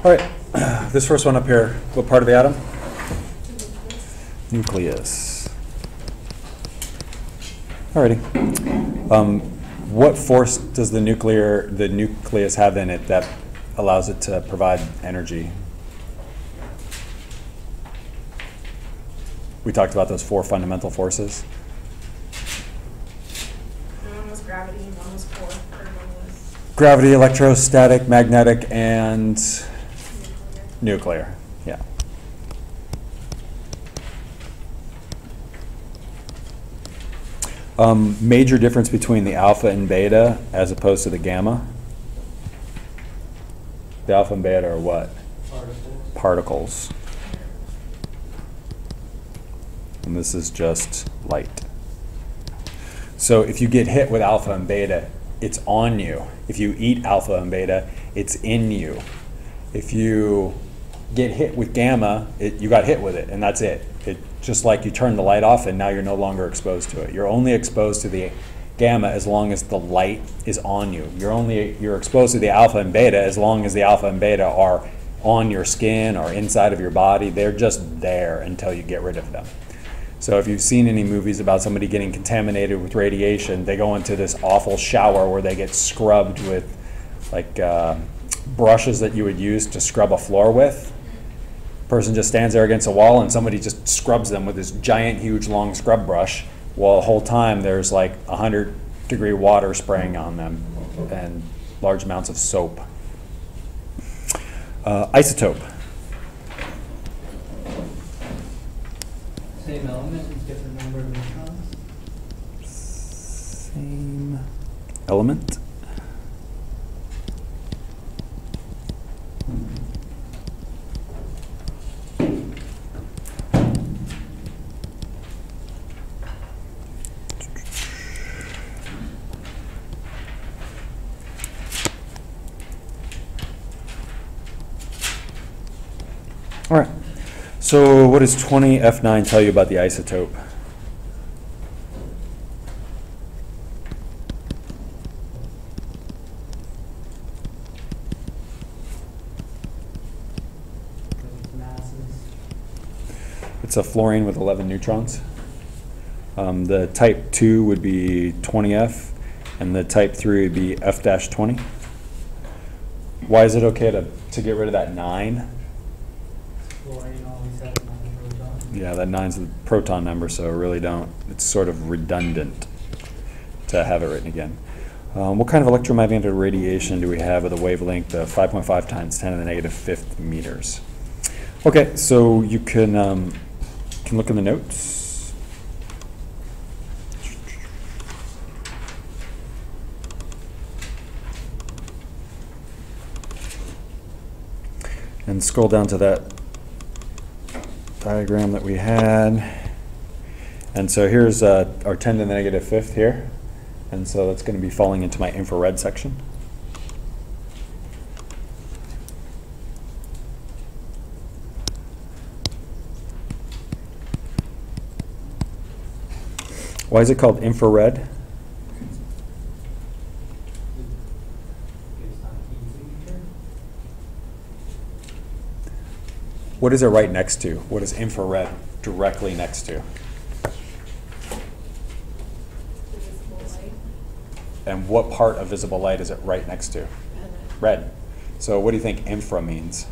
All right, this first one up here, what part of the atom? Nucleus. Alrighty. What force does the nucleus have in it that allows it to provide energy? We talked about those 4 fundamental forces. One was gravity, one was core, third one was Gravity, electrostatic, magnetic, and nuclear. Yeah. Major difference between the alpha and beta as opposed to the gamma? The alpha and beta are what? Particles. And this is just light. So if you get hit with alpha and beta, it's on you. If you eat alpha and beta, it's in you. If you get hit with gamma, you got hit with it, and that's it. Just like you turn the light off and now you're no longer exposed to it. You're only exposed to the gamma as long as the light is on you. You're exposed to the alpha and beta as long as the alpha and beta are on your skin or inside of your body. They're just there until you get rid of them. So if you've seen any movies about somebody getting contaminated with radiation, they go into this awful shower where they get scrubbed with like brushes that you would use to scrub a floor with. Person just stands there against a wall and somebody just scrubs them with this giant, huge, long scrub brush. Well, the whole time there's like 100-degree water spraying on them and large amounts of soap. Isotope. Same element with different number of neutrons? Same element. All right. So what does 20F9 tell you about the isotope? It's a fluorine with 11 neutrons. The type 2 would be 20F, and the type 3 would be F-20. Why is it okay to get rid of that 9? Fluorine always has 9 protons. Yeah, that 9's the proton number, so really don't. It's sort of redundant to have it written again. What kind of electromagnetic radiation do we have with a wavelength of 5.5 times 10 to the negative 5th meters? Okay, so you can look in the notes. And scroll down to that diagram that we had. And so here's our 10 to the negative 5th here. And so that's going to be falling into my infrared section. Why is it called infrared? Based on heat signature. What is it right next to? What is infrared directly next to? visible light. And what part of visible light is it right next to? Red. So what do you think infra means?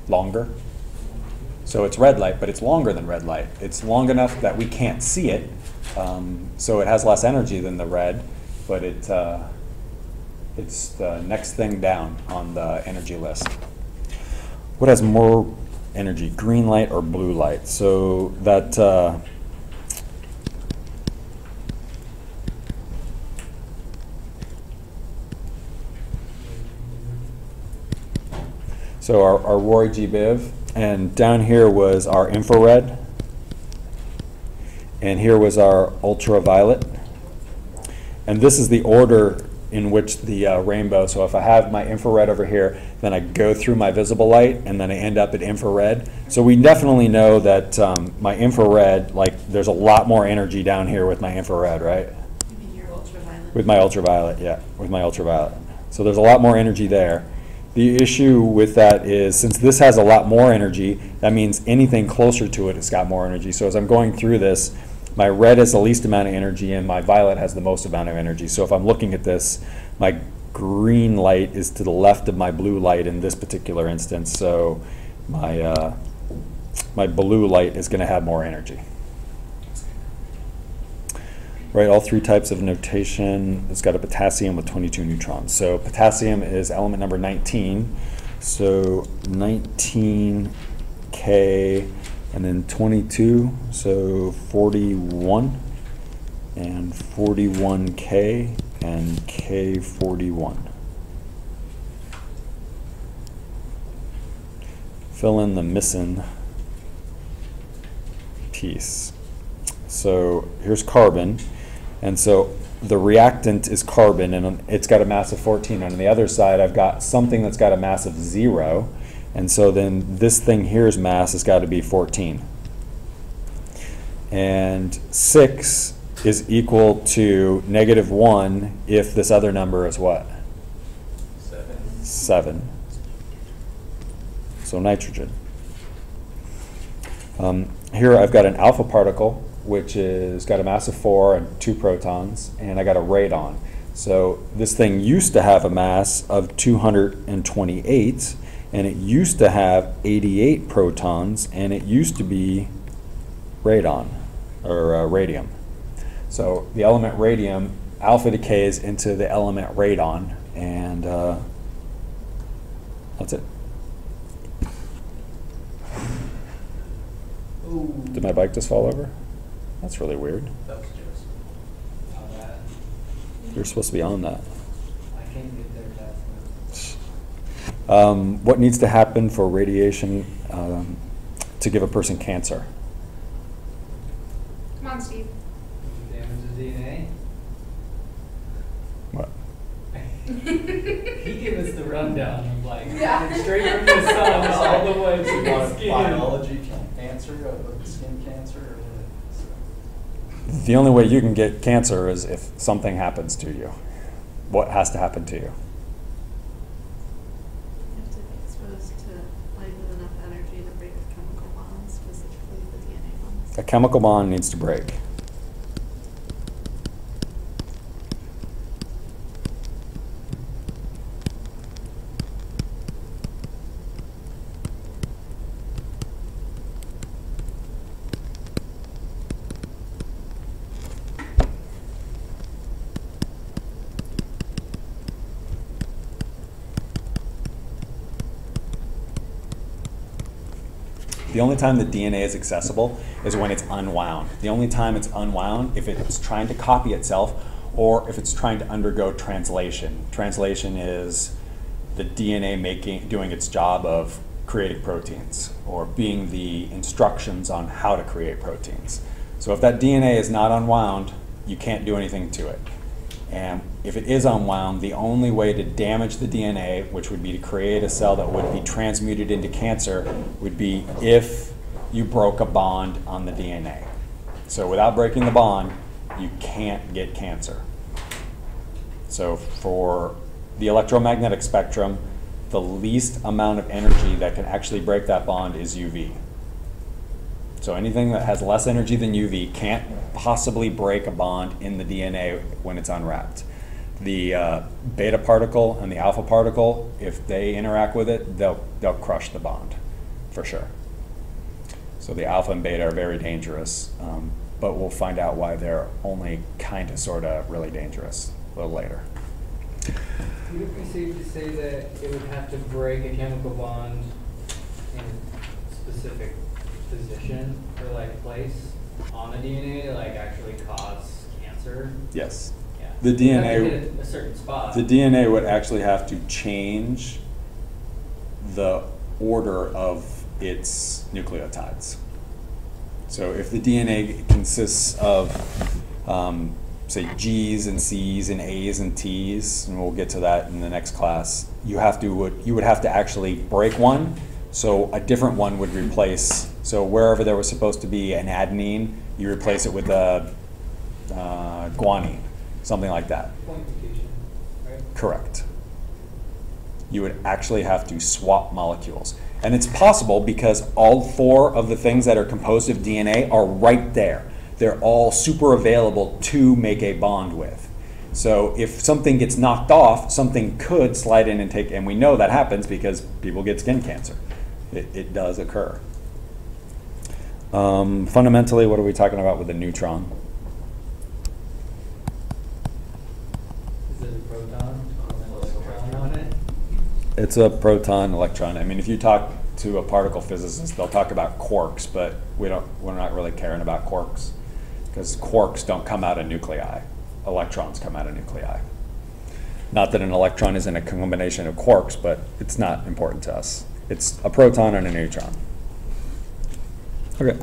Longer? So it's red light, but it's longer than red light. It's long enough that we can't see it, so it has less energy than the red, but it's the next thing down on the energy list. What has more energy, green light or blue light? So that so our Roy G. Biv, and down here was our infrared, and here was our ultraviolet. And this is the order in which the rainbow, so if I have my infrared over here, then I go through my visible light, and then I end up at infrared. So we definitely know that my infrared, like there's a lot more energy down here with my infrared, right? You mean your ultraviolet? With my ultraviolet, yeah, with my ultraviolet. So there's a lot more energy there. The issue with that is, since this has a lot more energy, that means anything closer to it has got more energy. So as I'm going through this, my red has the least amount of energy and my violet has the most amount of energy. So if I'm looking at this, my green light is to the left of my blue light in this particular instance. So my, my blue light is going to have more energy. Right, all three types of notation. It's got a potassium with 22 neutrons. So potassium is element number 19. So 19K and then 22, so 41 and 41K and K41. Fill in the missing piece. So here's carbon. And so the reactant is carbon, and it's got a mass of 14. And on the other side, I've got something that's got a mass of 0. And so then this thing here's mass has got to be 14. And 6 is equal to -1 if this other number is what? 7. So nitrogen. Here I've got an alpha particle, which is got a mass of 4 and 2 protons, and I got a radon. So this thing used to have a mass of 228, and it used to have 88 protons, and it used to be radon, or radium. So the element radium, alpha decays into the element radon, and that's it. Ooh. Did my bike just fall over? That's really weird. That was just on that. You're supposed to be on that. I can't get there fast enough. What needs to happen for radiation to give a person cancer? Come on, Steve. Damage the DNA. What? He gave us the rundown of like Yeah. straight from the sun all the way to the skin. Biology cancer, skin cancer, or what? The only way you can get cancer is if something happens to you. What has to happen to you? You have to be exposed to light with enough energy to break a chemical bond, specifically the DNA bonds. A chemical bond needs to break. The only time the DNA is accessible is when it's unwound. The only time it's unwound if it's trying to copy itself or if it's trying to undergo translation. Translation is the DNA doing its job of creating proteins or being the instructions on how to create proteins. So if that DNA is not unwound, you can't do anything to it. And if it is unwound, the only way to damage the DNA, which would be to create a cell that would be transmuted into cancer, would be if you broke a bond on the DNA. So without breaking the bond, you can't get cancer. So for the electromagnetic spectrum, the least amount of energy that can actually break that bond is UV. So anything that has less energy than UV can't possibly break a bond in the DNA when it's unwrapped. The beta particle and the alpha particle, if they interact with it, they'll crush the bond, for sure. So the alpha and beta are very dangerous, but we'll find out why they're only kind of, sort of, really dangerous a little later. Would it be safe to say that it would have to break a chemical bond in a specific position or like place on a DNA to like actually cause cancer? Yes. Yeah. The You have to DNA, hit a certain spot. the DNA would actually have to change the order of its nucleotides. So if the DNA consists of, say, G's and C's and A's and T's, and we'll get to that in the next class, you would have to actually break one, so a different one would replace. So wherever there was supposed to be an adenine, you replace it with a guanine, something like that. Point mutation, right? Correct. You would actually have to swap molecules. And it's possible because all 4 of the things that are composed of DNA are right there. They're all super available to make a bond with. So if something gets knocked off, something could slide in and take, and we know that happens because people get skin cancer. It does occur. Fundamentally, what are we talking about with a neutron? Is it a proton and an electron on it? It's a proton, electron. I mean, if you talk to a particle physicist, they'll talk about quarks, but we're not really caring about quarks because quarks don't come out of nuclei. Electrons come out of nuclei. Not that an electron isn't a combination of quarks, but it's not important to us. It's a proton and a neutron. Okay.